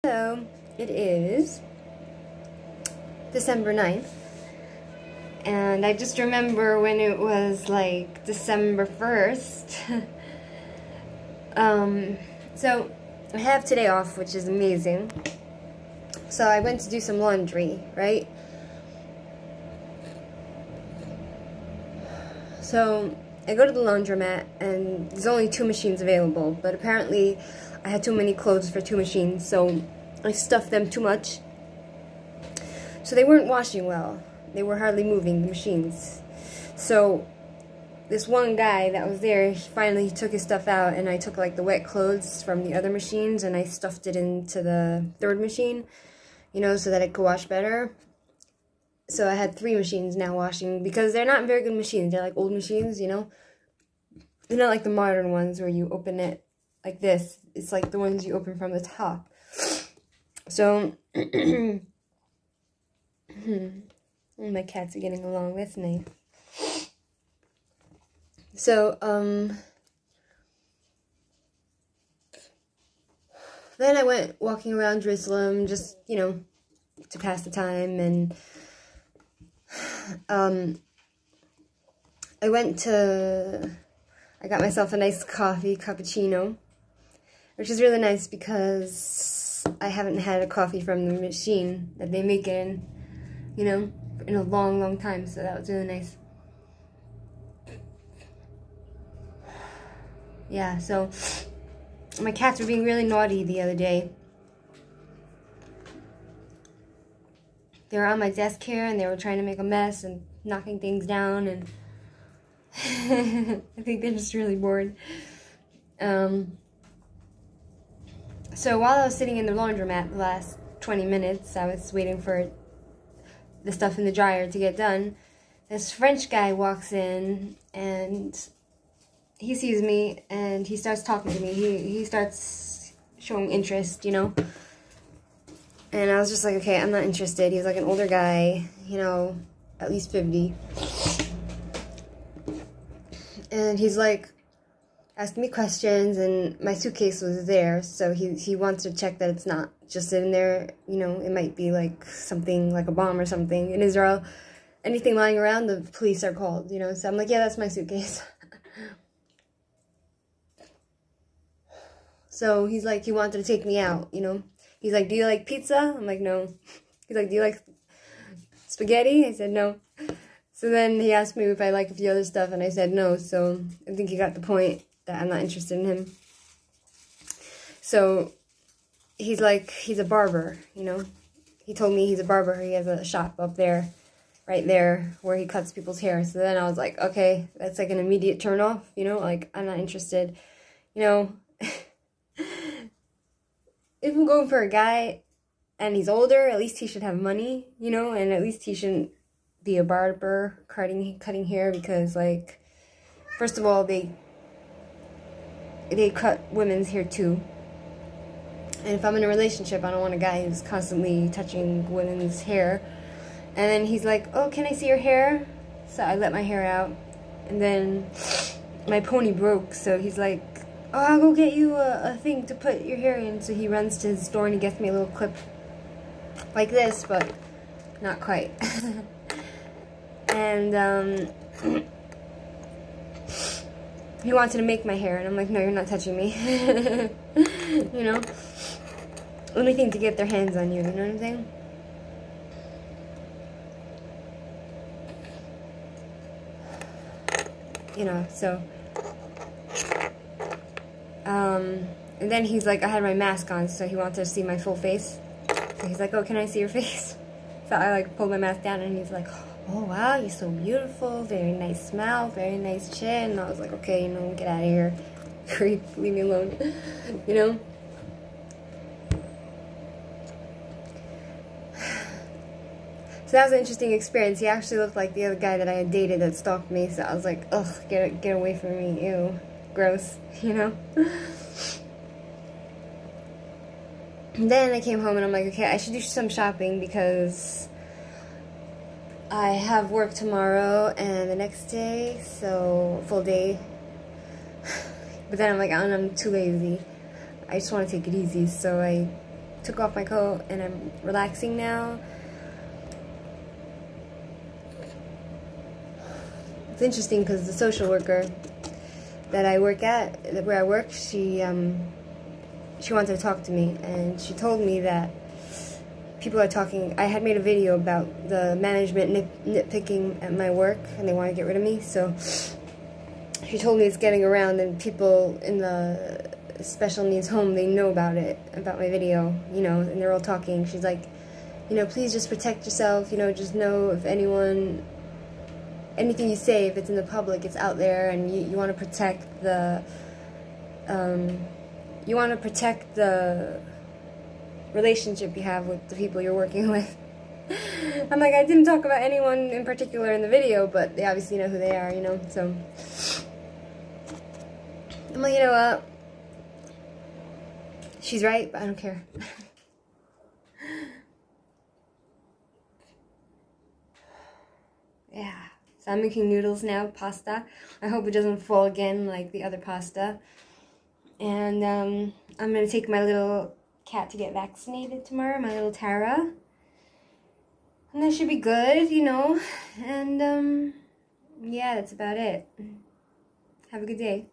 So, it is December 9th, and I just remember when it was like December 1st. So, I have today off, which is amazing. So, I went to do some laundry, right? So, I go to the laundromat, and there's only 2 machines available, but apparently I had too many clothes for 2 machines, so I stuffed them too much. So they weren't washing well. They were hardly moving, the machines. So this one guy that was there, he took his stuff out, and I took like the wet clothes from the other machines and I stuffed it into the 3rd machine, you know, so that it could wash better. So I had 3 machines now washing, because they're not very good machines. They're like old machines, you know. They're not like the modern ones where you open it like this. It's like the ones you open from the top. So, my cats are getting along. That's nice. So, then I went walking around Jerusalem, just, you know, to pass the time, and I got myself a nice coffee, cappuccino, which is really nice because I haven't had a coffee from the machine that they make it in, you know, in a long, long time, so that was really nice. Yeah, so my cats were being really naughty the other day. They were on my desk here, and they were trying to make a mess and knocking things down, and I think they're just really bored. So while I was sitting in the laundromat the last 20 minutes, I was waiting for the stuff in the dryer to get done. This French guy walks in, and he sees me, and he starts talking to me. He starts showing interest, you know. And I was just like, okay, I'm not interested. He's like an older guy, you know, at least 50. And he's like asking me questions, and my suitcase was there, so he wants to check that it's not just in there. You know, it might be like something like a bomb or something. In Israel, anything lying around, the police are called, you know. So I'm like, yeah, that's my suitcase. So he's like, he wanted to take me out, you know. He's like, do you like pizza? I'm like, no. He's like, do you like spaghetti? I said, no. So then he asked me if I like a few other stuff, and I said no. So I think he got the point that I'm not interested in him. So he's like, he's a barber, you know. He told me he's a barber. He has a shop up there, right there, where he cuts people's hair. So then I was like, okay, that's like an immediate turn off, you know. Like, I'm not interested, you know. If I'm going for a guy and he's older, at least he should have money, you know, and at least he shouldn't be a barber cutting hair, because, like, first of all, they cut women's hair too. And if I'm in a relationship, I don't want a guy who's constantly touching women's hair. And then he's like, oh, can I see your hair? So I let my hair out, and then my pony broke, so he's like, oh, I'll go get you a thing to put your hair in. So he runs to his store and he gets me a little clip like this, but not quite. And he wanted to make my hair, and I'm like, no, you're not touching me. You know, anything to get their hands on you, you know what I'm saying? You know, so and then he's like, I had my mask on, so he wanted to see my full face. So he's like, oh, can I see your face? So I like pulled my mask down, and he's like, oh wow, you're so beautiful, very nice smile, very nice chin. And I was like, okay, you know, get out of here, creep, leave me alone. You know. So that was an interesting experience. He actually looked like the other guy that I had dated that stalked me. So I was like, ugh, get away from me, ew, gross, you know. And then I came home, and I'm like, okay, I should do some shopping, because I have work tomorrow and the next day, so full day. But then I'm like, I'm too lazy. I just want to take it easy, so I took off my coat and I'm relaxing now. It's interesting because the social worker that I work at, where I work, she wanted to talk to me, and she told me that people are talking. I had made a video about the management nitpicking at my work, and they want to get rid of me. So she told me it's getting around, and people in the special needs home, they know about it, about my video, you know, and they're all talking. She's like, you know, please just protect yourself, you know, just know if anything you say, if it's in the public, it's out there, and you want to protect the, relationship you have with the people you're working with. I'm like, I didn't talk about anyone in particular in the video, but they obviously know who they are, you know, so. I'm like, you know what? She's right, but I don't care. Yeah. So I'm making noodles now, pasta. I hope it doesn't fall again like the other pasta. And I'm going to take my little cat to get vaccinated tomorrow, my little Tara. And that should be good, you know. And yeah, that's about it. Have a good day.